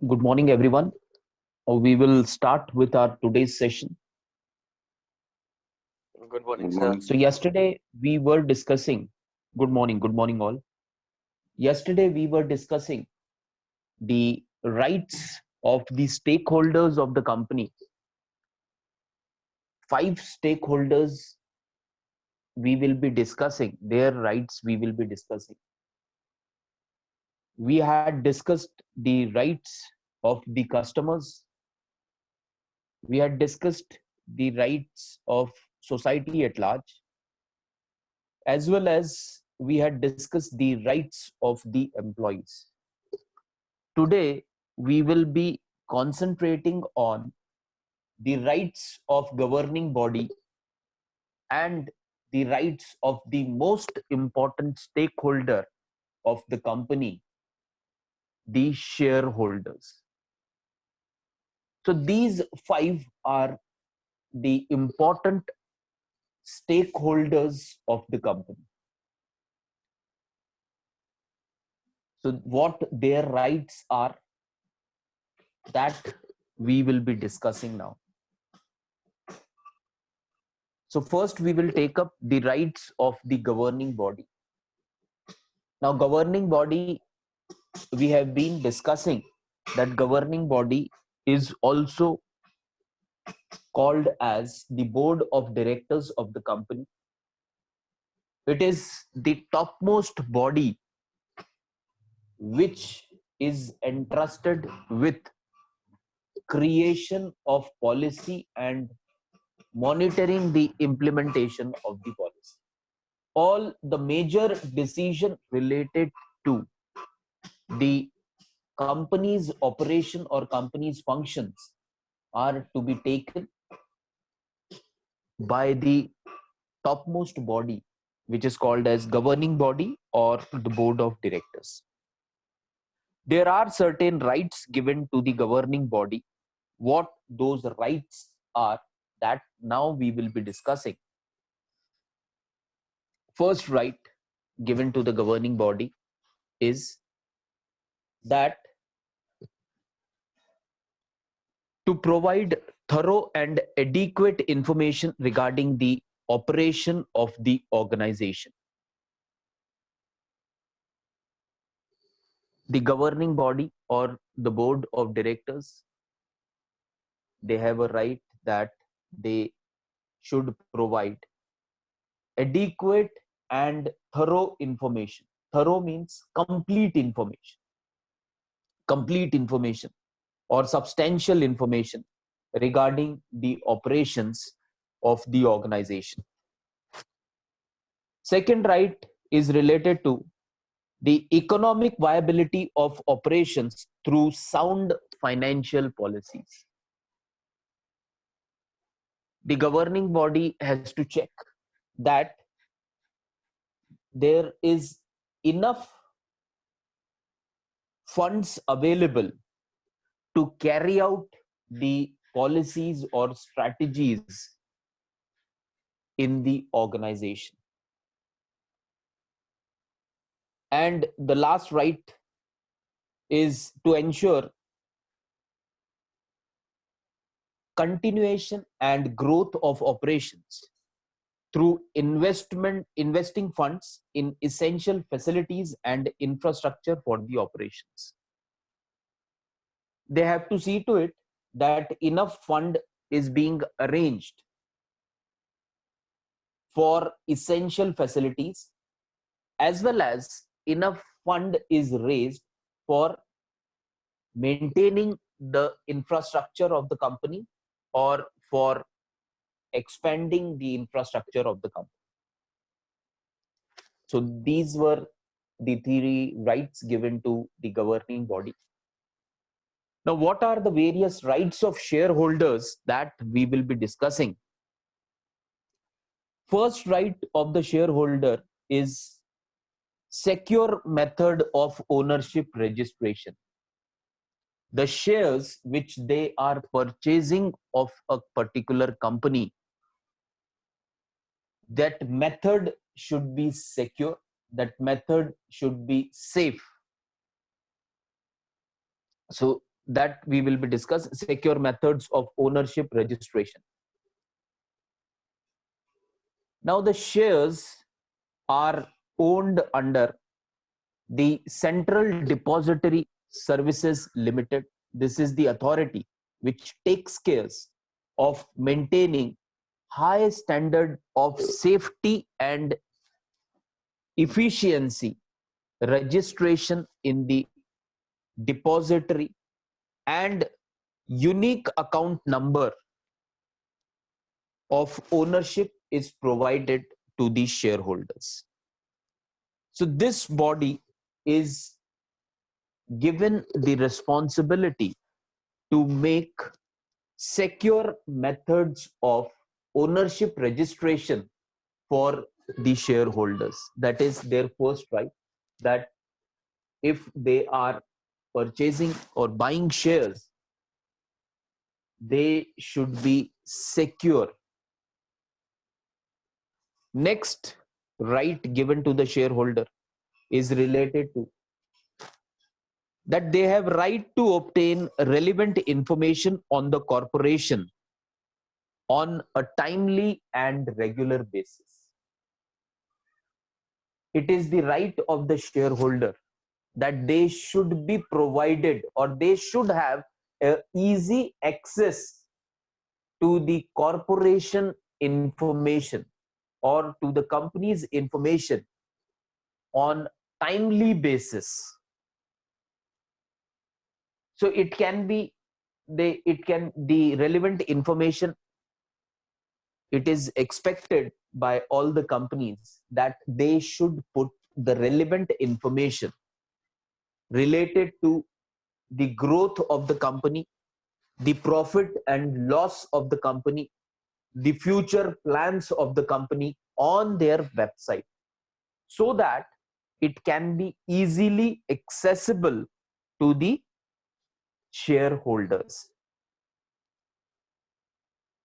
Good morning, everyone. We will start with our today's session. Good morning, Good sir. morning. So, yesterday we were discussing, good morning, all. Yesterday we were discussing the rights of the stakeholders of the company. Five stakeholders we will be discussing, their rights we will be discussing. We had discussed the rights of the customers, we had discussed the rights of society at large, as well as we had discussed the rights of the employees. Today, we will be concentrating on the rights of governing body and the rights of the most important stakeholder of the company, the shareholders. So these five are the important stakeholders of the company. So what their rights are, that we will be discussing now. So first we will take up the rights of the governing body. Now governing body, we have been discussing that governing body is also called as the board of directors of the company. It is the topmost body which is entrusted with creation of policy and monitoring the implementation of the policy. All the major decision related to the company's operation or company's functions are to be taken by the topmost body, which is called as governing body or the board of directors. There are certain rights given to the governing body. What those rights are, that now we will be discussing. First right given to the governing body is that to provide thorough and adequate information regarding the operation of the organization. The governing body or the board of directors, they have a right that they should provide adequate and thorough information. Thorough means complete information or substantial information regarding the operations of the organization. Second right is related to the economic viability of operations through sound financial policies. The governing body has to check that there is enough funds available to carry out the policies or strategies in the organization. And the last right is to ensure continuation and growth of operations through investing funds in essential facilities and infrastructure for the operations. They have to see to it that enough fund is being arranged for essential facilities, as well as enough fund is raised for maintaining the infrastructure of the company or for expanding the infrastructure of the company. So these were the three rights given to the governing body. Now, what are the various rights of shareholders that we will be discussing? First right of the shareholder is secure method of ownership registration. The shares which they are purchasing of a particular company, that method should be secure, that method should be safe. So that we will be discussing secure methods of ownership registration. Now the shares are owned under the Central Depository Services Limited. This is the authority which takes care of maintaining high standard of safety and efficiency registration in the depository, and unique account number of ownership is provided to the shareholders. So this body is given the responsibility to make secure methods of ownership registration for the shareholders. That is their first right, that if they are purchasing or buying shares, they should be secure. Next right given to the shareholder is related to that they have right to obtain relevant information on the corporation on a timely and regular basis. It is the right of the shareholder that they should be provided, or they should have easy access to the corporation information or to the company's information on timely basis. So it can be the relevant information, it is expected by all the companies that they should put the relevant information related to the growth of the company, the profit and loss of the company, the future plans of the company on their website, so that it can be easily accessible to the shareholders.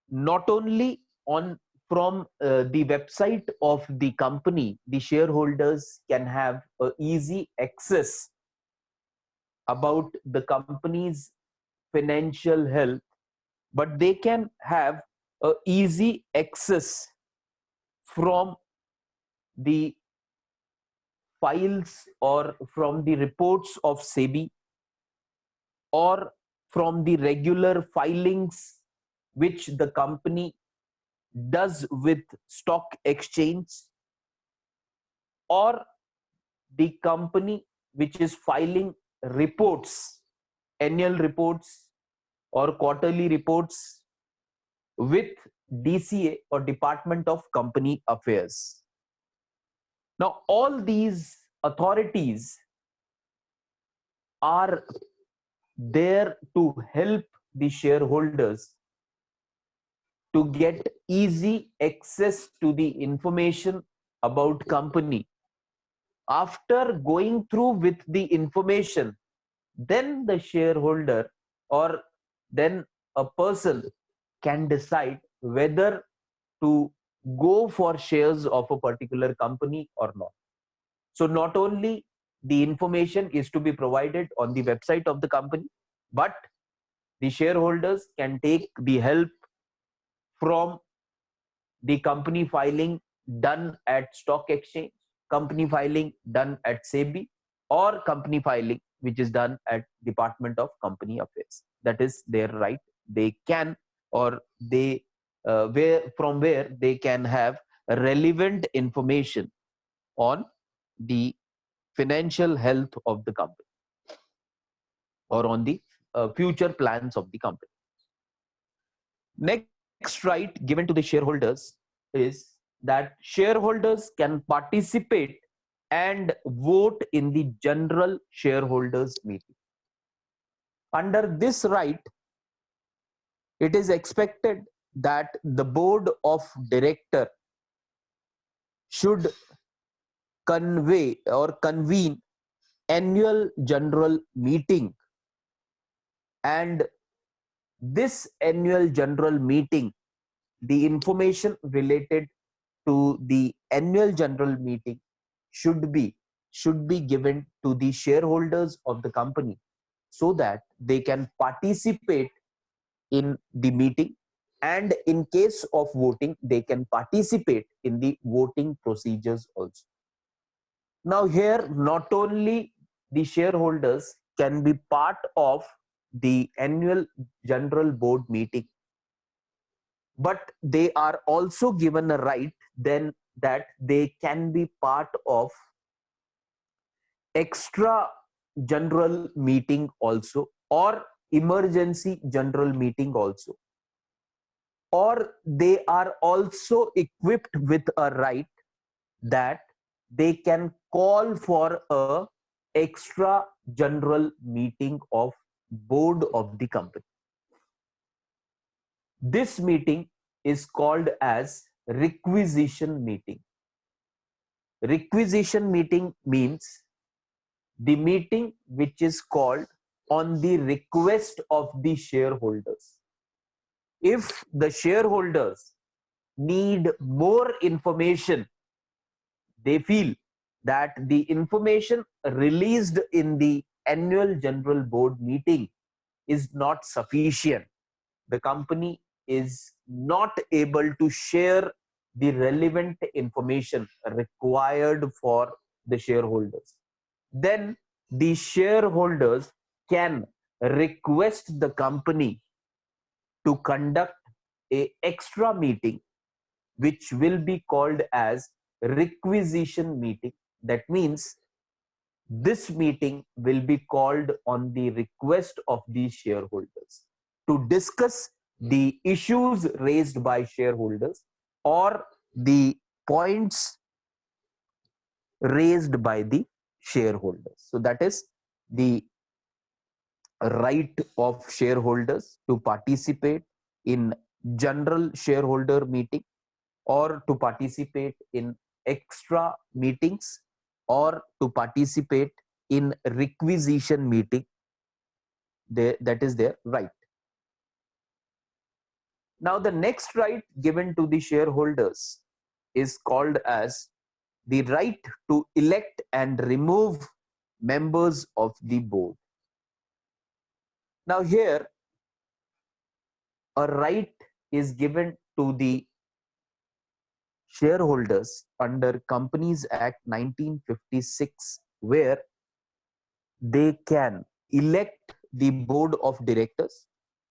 Not only on from the website of the company, the shareholders can have easy access about the company's financial health, but they can have easy access from the files or from the reports of SEBI, or from the regular filings which the company does with stock exchange, or the company which is filing reports, annual reports or quarterly reports with DCA or Department of Company Affairs. Now all these authorities are there to help the shareholders to get easy access to the information about company. After going through with the information, then the shareholder or then a person can decide whether to go for shares of a particular company or not. So not only the information is to be provided on the website of the company, but the shareholders can take the help from the company filing done at stock exchange, company filing done at SEBI, or company filing which is done at Department of Company Affairs. That is their right. They can, or they where they can have relevant information on the financial health of the company or on the future plans of the company. Next right given to the shareholders is that shareholders can participate and vote in the general shareholders meeting. Under this right, it is expected that the board of director should convene annual general meeting, and this annual general meeting, the information related to the annual general meeting should be given to the shareholders of the company, so that they can participate in the meeting, and in case of voting, they can participate in the voting procedures also. Now here, not only the shareholders can be part of the annual general board meeting, but they are also given a right then that they can be part of extra general meeting also, or emergency general meeting also, or they are also equipped with a right that they can call for a extra general meeting of board of the company. This meeting is called as requisition meeting. Requisition meeting means the meeting which is called on the request of the shareholders. If the shareholders need more information, they feel that the information released in the annual general board meeting is not sufficient, the company is not able to share the relevant information required for the shareholders, then the shareholders can request the company to conduct a extra meeting which will be called as requisition meeting. That means this meeting will be called on the request of the shareholders to discuss the issues raised by shareholders or the points raised by the shareholders. So that is the right of shareholders to participate in general shareholder meeting, or to participate in extra meetings, or to participate in requisition meeting. That is their right. Now the next right given to the shareholders is called as the right to elect and remove members of the board. Now here a right is given to the shareholders under Companies Act 1956, where they can elect the board of directors,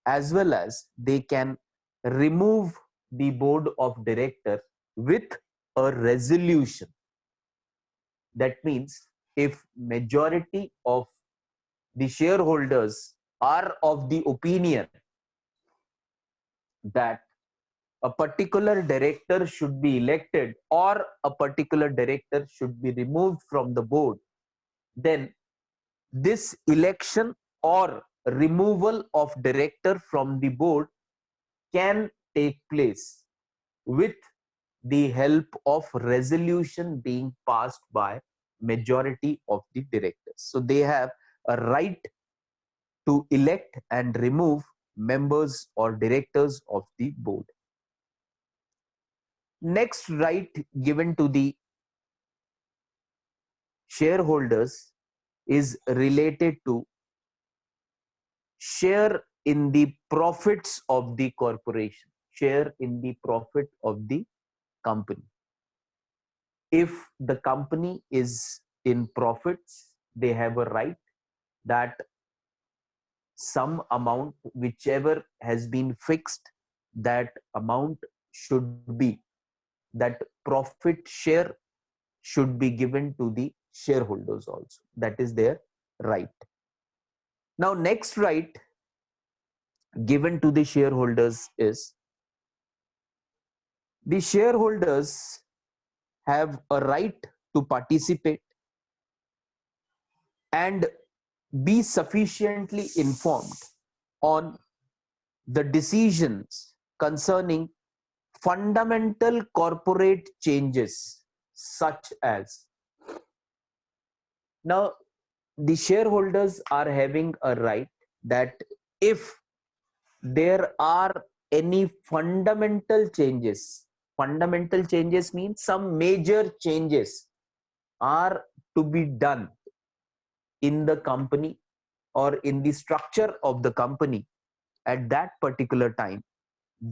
as well as they can remove the board of director with a resolution. That means if majority of the shareholders are of the opinion that a particular director should be elected or a particular director should be removed from the board, then this election or removal of director from the board can take place with the help of resolution being passed by majority of the directors. So they have a right to elect and remove members or directors of the board. Next right given to the shareholders is related to share in the profits of the corporation, share in the profit of the company. If the company is in profits, they have a right that some amount, whichever has been fixed, that amount should be, that profit share should be given to the shareholders also. That is their right. Now next right given to the shareholders is the shareholders have a right to participate and be sufficiently informed on the decisions concerning fundamental corporate changes, such as, now the shareholders are having a right that if there are any fundamental changes means some major changes are to be done in the company or in the structure of the company at that particular time,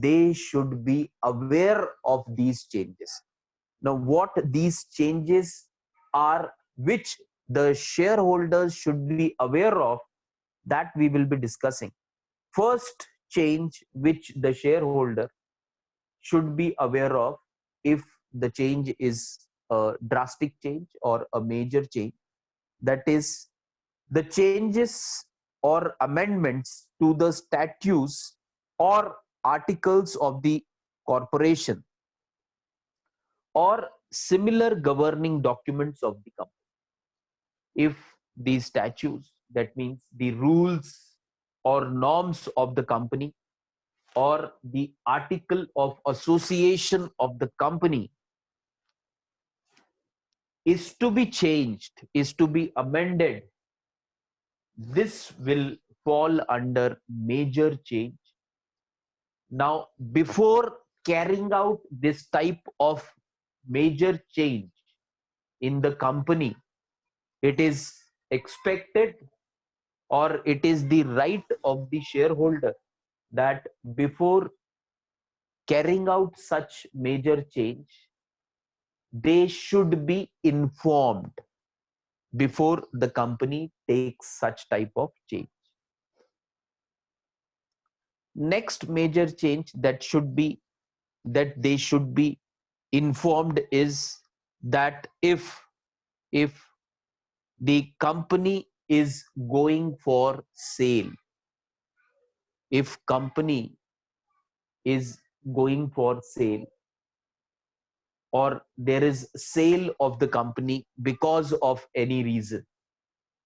they should be aware of these changes. Now, what these changes are, which the shareholders should be aware of, that we will be discussing. First change which the shareholder should be aware of, if the change is a drastic change or a major change, that is the changes or amendments to the statutes or articles of the corporation or similar governing documents of the company. If the statutes, that means the rules or norms of the company, or the article of association of the company is to be changed, is to be amended, this will fall under major change. Now, before carrying out this type of major change in the company, it is expected, or it is the right of the shareholder, that before carrying out such major change, they should be informed before the company takes such type of change. Next major change that they should be informed is that if the company is going for sale, if company is going for sale, or there is sale of the company because of any reason,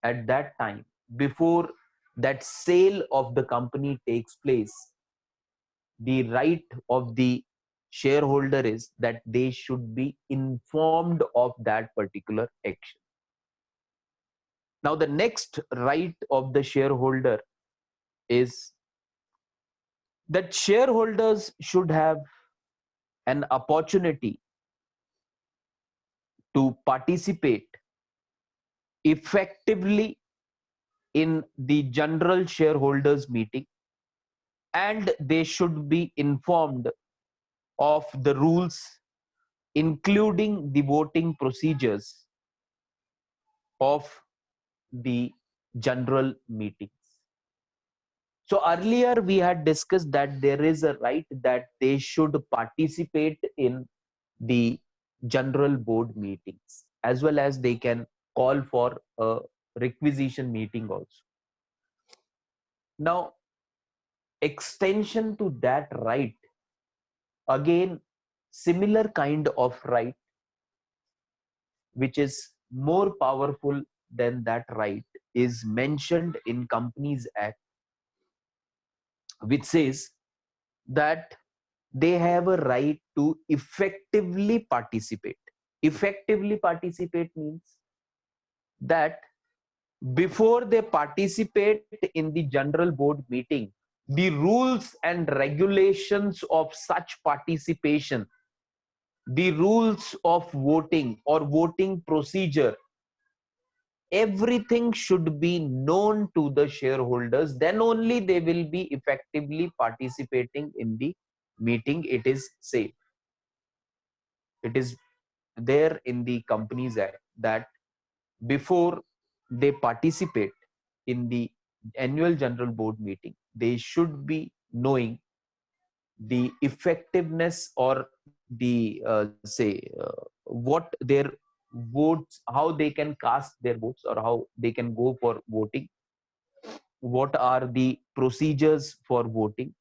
at that time, before that sale of the company takes place, the right of the shareholder is that they should be informed of that particular action. Now, the next right of the shareholder is that shareholders should have an opportunity to participate effectively in the general shareholders meeting, and they should be informed of the rules, including the voting procedures of the general meetings. So earlier we had discussed that there is a right that they should participate in the general board meetings, as well as they can call for a requisition meeting also. Now, extension to that right, again, similar kind of right, which is more powerful than that right, is mentioned in Companies Act, which says that they have a right to effectively participate. Effectively participate means that before they participate in the general board meeting, the rules and regulations of such participation, the rules of voting or voting procedure, everything should be known to the shareholders. Then only they will be effectively participating in the meeting. It is safe. It is there in the Companies Act that before they participate in the annual general board meeting, they should be knowing the effectiveness or the what their votes, how they can cast their votes, or how they can go for voting, what are the procedures for voting,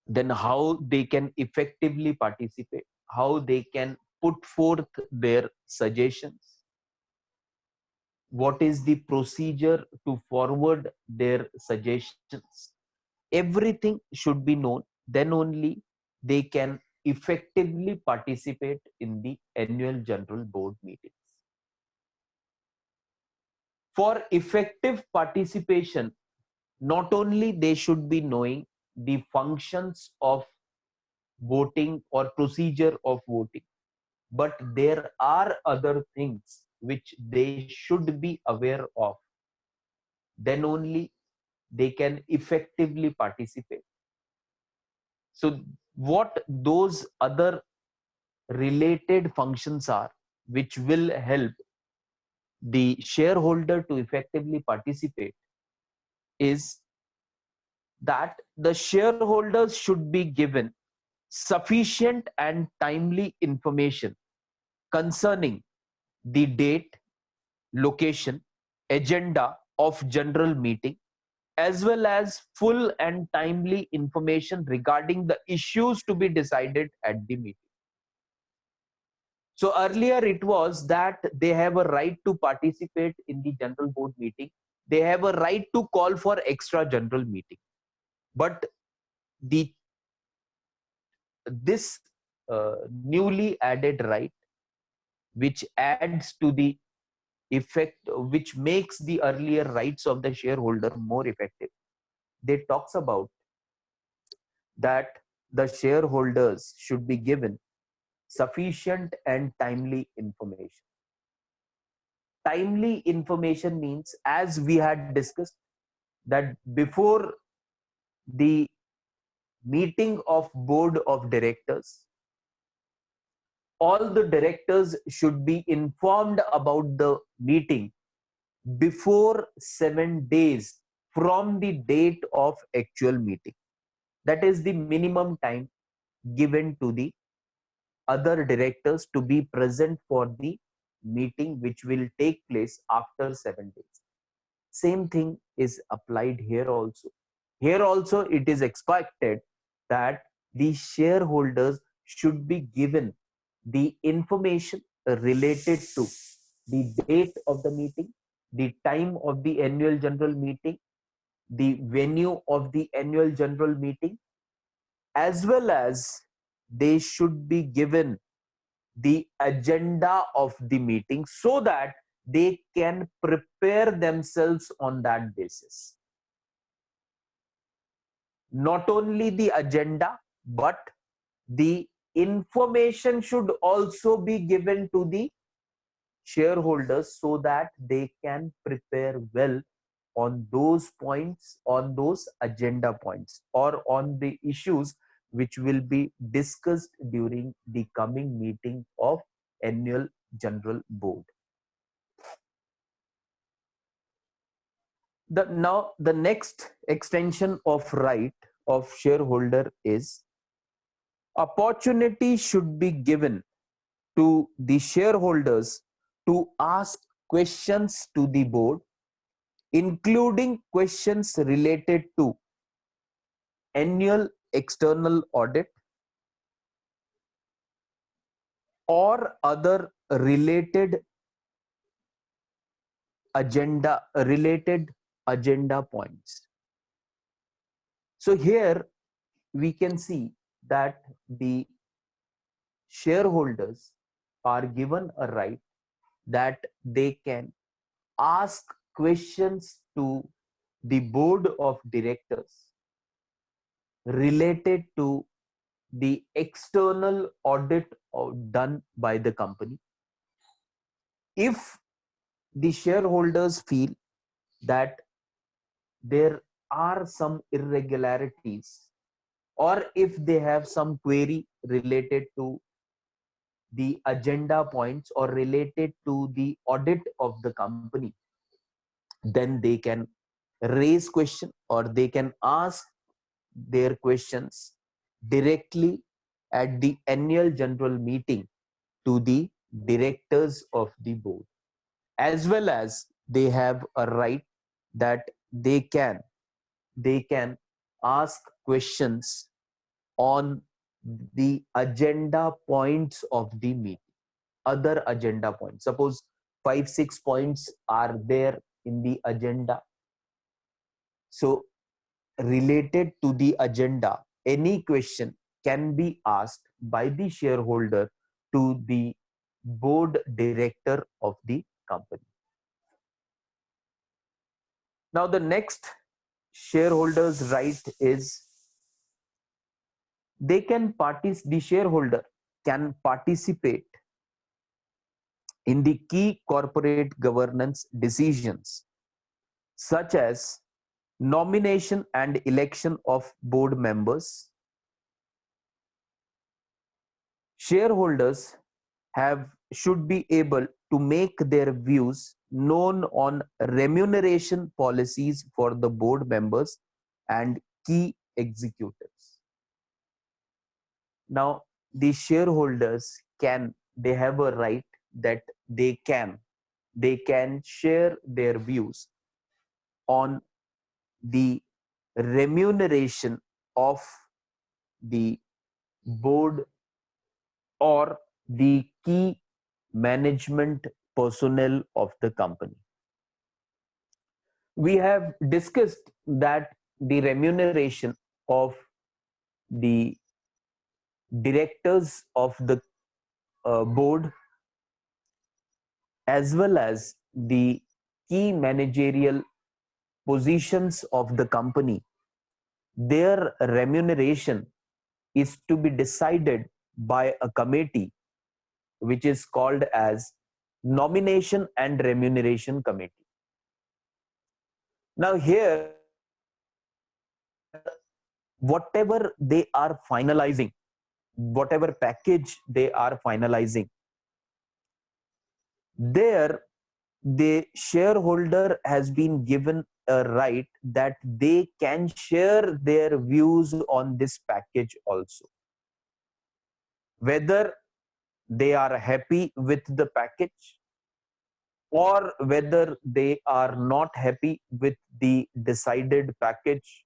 then how they can effectively participate, how they can put forth their suggestions, what is the procedure to forward their suggestions. Everything should be known. Then only they can effectively participate in the annual general board meetings. For effective participation, not only they should be knowing the functions of voting or procedure of voting, but there are other things which they should be aware of. then only they can effectively participate. So what those other related functions are which will help the shareholder to effectively participate is that the shareholders should be given sufficient and timely information concerning the date, location, agenda of general meeting, as well as full and timely information regarding the issues to be decided at the meeting. So earlier it was that they have a right to participate in the general board meeting. They have a right to call for extra general meeting. But the this newly added right, which adds to the effect, which makes the earlier rights of the shareholder more effective, they talks about that the shareholders should be given sufficient and timely information. Timely information means, as we had discussed, that before the meeting of board of directors, all the directors should be informed about the meeting before 7 days from the date of actual meeting. That is the minimum time given to the other directors to be present for the meeting which will take place after 7 days. Same thing is applied here also. Here also it is expected that the shareholders should be given the information related to the date of the meeting, the time of the annual general meeting, the venue of the annual general meeting, as well as they should be given the agenda of the meeting so that they can prepare themselves on that basis. Not only the agenda, but the information should also be given to the shareholders so that they can prepare well on those points, on those agenda points, or on the issues which will be discussed during the coming meeting of annual general board. Now the next extension of right of shareholder is opportunity should be given to the shareholders to ask questions to the board, including questions related to annual external audit or other related agenda points. So here we can see that the shareholders are given a right that they can ask questions to the board of directors related to the external audit done by the company. If the shareholders feel that there are some irregularities, or if they have some query related to the agenda points or related to the audit of the company, then they can raise question or they can ask their questions directly at the annual general meeting to the directors of the board, as well as they have a right that they can ask questions on the agenda points of the meeting, other agenda points. Suppose 5-6 points are there in the agenda, so related to the agenda, any question can be asked by the shareholder to the board director of the company. Now the next shareholder's right is the shareholder can participate in the key corporate governance decisions such as nomination and election of board members. Shareholders have should be able to make their views known on remuneration policies for the board members and key executives. Now, the shareholders they have a right that they can share their views on the remuneration of the board or the key management personnel of the company. We have discussed that the remuneration of the directors of the board as well as the key managerial positions of the company, their remuneration is to be decided by a committee which is called as nomination and remuneration committee. Now here, whatever they are finalizing, whatever package they are finalizing, there the shareholder has been given a right that they can share their views on this package also, whether they are happy with the package or whether they are not happy with the decided package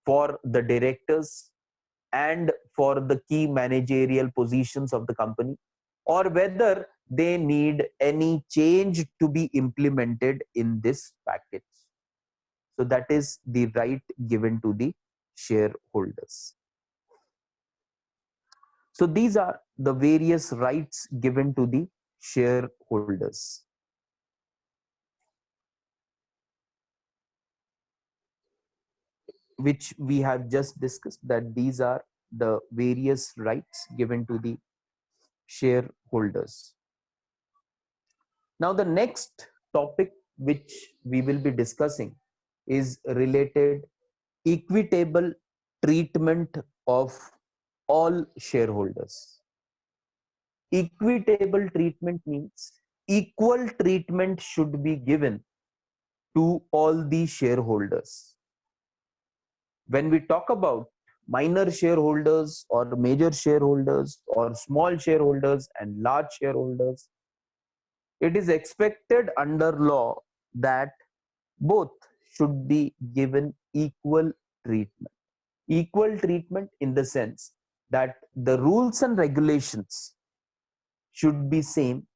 for the directors and for the key managerial positions of the company, or whether they need any change to be implemented in this package. So that is the right given to the shareholders. So these are the various rights given to the shareholders, which we have just discussed, that these are the various rights given to the shareholders. Now, the next topic which we will be discussing is related equitable treatment of all shareholders. Equitable treatment means equal treatment should be given to all the shareholders. When we talk about minor shareholders or major shareholders or small shareholders and large shareholders, it is expected under law that both should be given equal treatment. Equal treatment in the sense that the rules and regulations should be same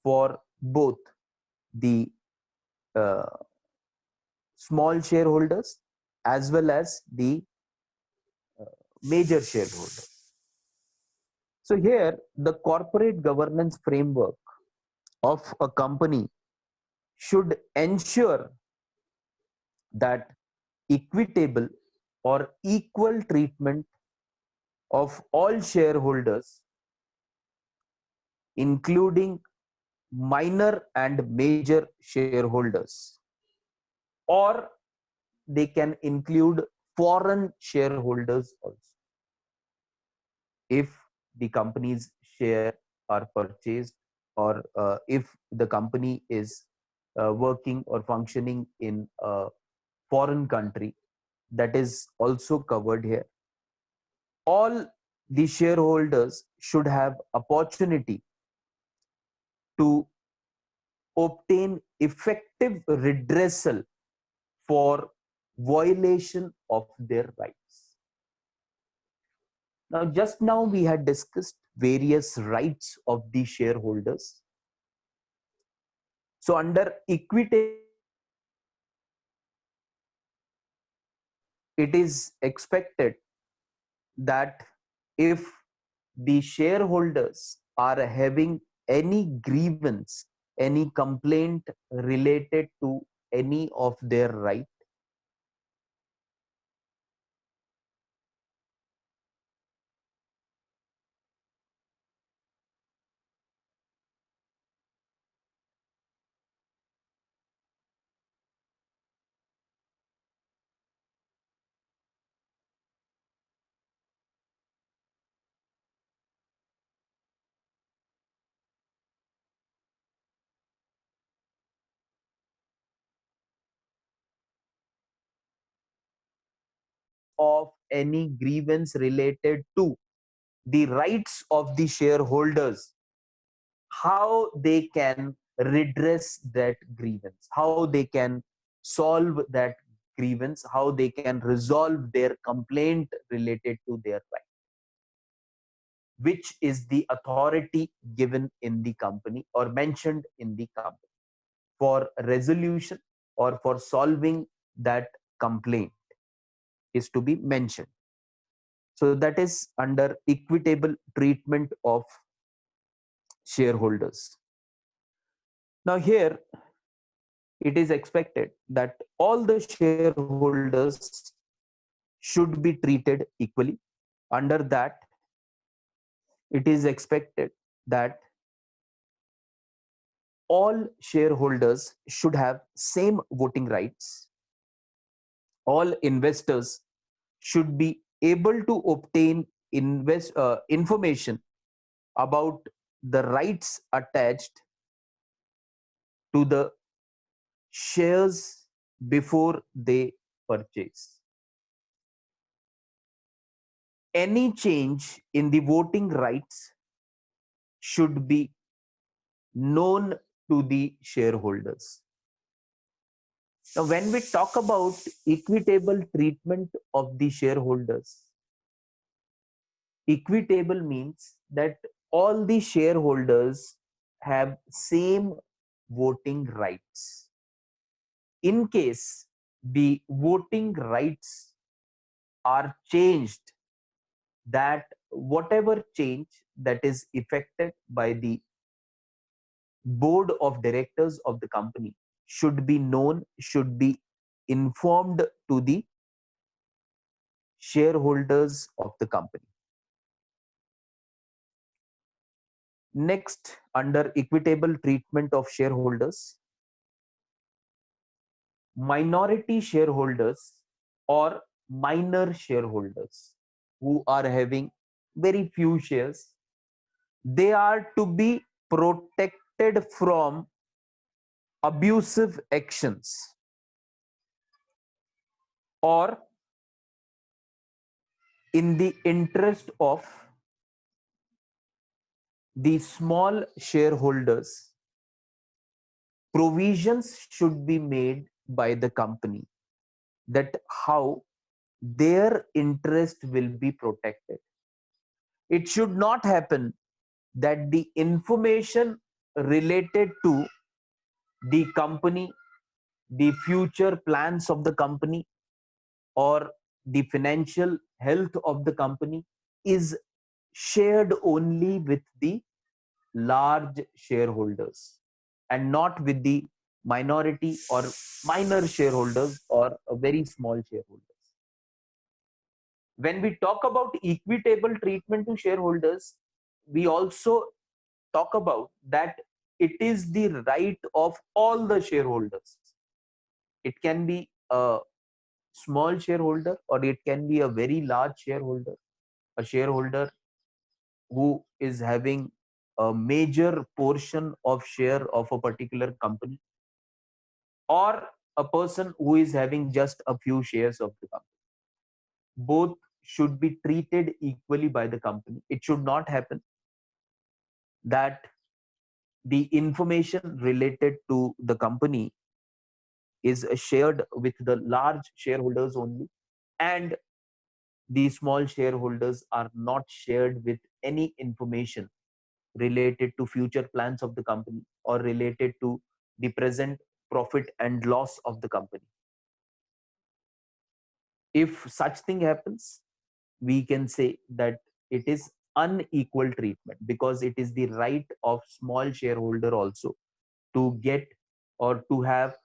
for both the uh, small shareholders as well as the major shareholder. So here the corporate governance framework of a company should ensure that equitable or equal treatment of all shareholders, including minor and major shareholders, or they can include foreign shareholders also. If the company's share are purchased, or if the company is working or functioning in a foreign country, that is also covered here. All the shareholders should have opportunity to obtain effective redressal for violation of their rights. Now, just now we had discussed various rights of the shareholders. So, under equity, it is expected that if the shareholders are having any grievance, any complaint related to any of their right, of any grievance related to the rights of the shareholders, how they can redress that grievance, how they can solve that grievance, how they can resolve their complaint related to their right, which is the authority given in the company or mentioned in the company for resolution or for solving that complaint is to be mentioned. So that is under equitable treatment of shareholders. Now here it is expected that all the shareholders should be treated equally. Under that, it is expected that all shareholders should have same voting rights. All investors should be able to obtain information about the rights attached to the shares before they purchase. Any change in the voting rights should be known to the shareholders. Now, when we talk about equitable treatment of the shareholders, equitable means that all the shareholders have same voting rights. In case the voting rights are changed, that whatever change that is effected by the board of directors of the company should be known, should be informed to the shareholders of the company. Next, under equitable treatment of shareholders, minority shareholders or minor shareholders who are having very few shares, they are to be protected from abusive actions or in the interest of the small shareholders, provisions should be made by the company that how their interest will be protected. It should not happen that the information related to the company, the future plans of the company, or the financial health of the company is shared only with the large shareholders and not with the minority or minor shareholders or a very small shareholders. When we talk about equitable treatment to shareholders, we also talk about that it is the right of all the shareholders. It can be a small shareholder or it can be a very large shareholder, a shareholder who is having a major portion of share of a particular company, or a person who is having just a few shares of the company. Both should be treated equally by the company. It should not happen that the information related to the company is shared with the large shareholders only, and the small shareholders are not shared with any information related to future plans of the company or related to the present profit and loss of the company. If such thing happens, we can say that it is unequal treatment, because it is the right of small shareholder also to get or to have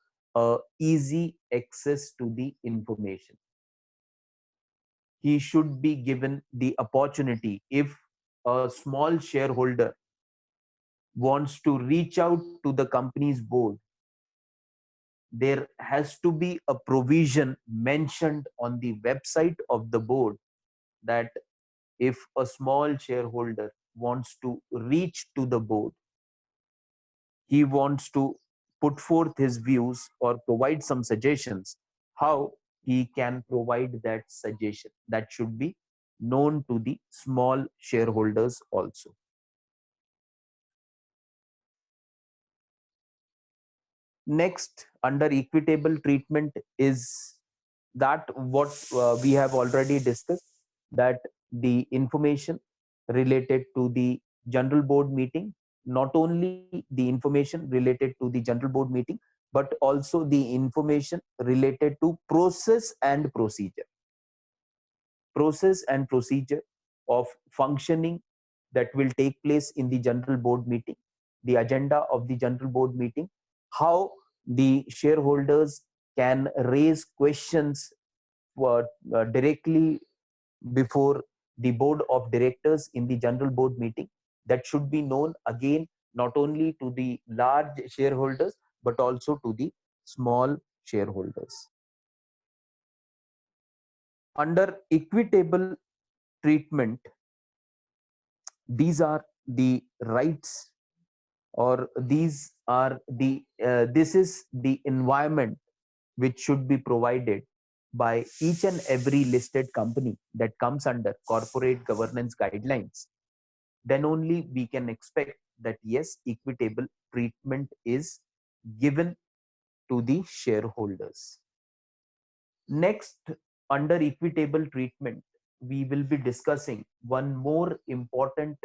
easy access to the information. He should be given the opportunity. If a small shareholder wants to reach out to the company's board, there has to be a provision mentioned on the website of the board that if a small shareholder wants to reach to the board, he wants to put forth his views or provide some suggestions how he can provide that suggestion. That should be known to the small shareholders also. Next, under equitable treatment is that what we have already discussed, that the information related to the general board meeting, not only the information related to the general board meeting, but also the information related to process and procedure of functioning that will take place in the general board meeting, the agenda of the general board meeting, how the shareholders can raise questions directly before the board of directors in the general board meeting. That should be known again, not only to the large shareholders but also to the small shareholders. Under equitable treatment, these are the rights, or these are the this is the environment which should be provided by each and every listed company that comes under corporate governance guidelines. Then only we can expect that yes, equitable treatment is given to the shareholders. Next, under equitable treatment, we will be discussing one more important